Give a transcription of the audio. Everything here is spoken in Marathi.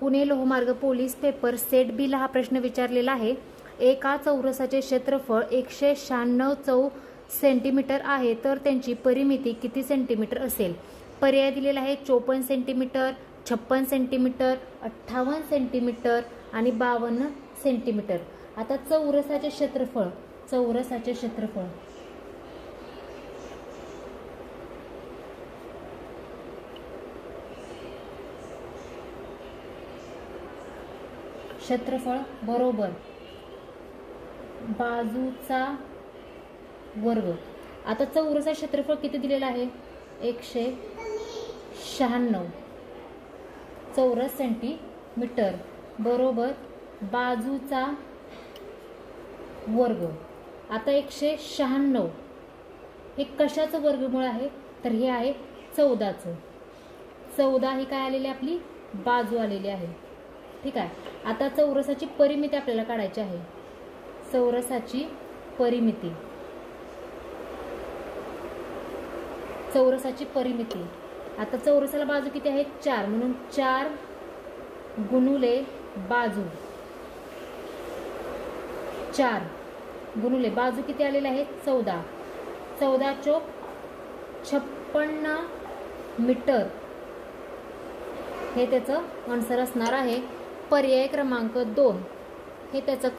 पुणे लोहमार्ग पोलीस पेपर सेट बी ला हा प्रश्न विचारलेला आहे। एका चौरसाचे क्षेत्रफळ 196 सेंटीमीटर आहे, तर त्यांची परिमिती किती सेंटीमीटर असेल? पर्याय दिलेला आहे 54 सेंटीमीटर, 56 सेंटीमीटर, 58 सेंटीमीटर आणि 52 सेंटीमीटर। आता चौरसाचे क्षेत्रफळ क्षेत्रफळ बरोबर बाजूचा वर्ग। आता चौरसाचे क्षेत्रफळ किती दिलेलं आहे? 196 चौरस सेंटीमीटर बरोबर बाजूचा वर्ग। आता 196 हे कशाचं वर्गमूळ आहे? तर हे आहे 14चं। 14 ही काय आलेली आपली बाजू आलेली आहे। ठीक आहे। आता चौरसाची परिमिती आपल्याला काढायची आहे। चौरसाची परिमिती आता चौरसाला बाजू किती आहे? 4, म्हणून 4 गुणुले बाजू, 4 गुणुले बाजू किती आलेले आहे? 14, 14 चोक 56 मीटर हे त्याचं आन्सर असणार आहे। पर्याय क्रमांक 2 हे त्याचं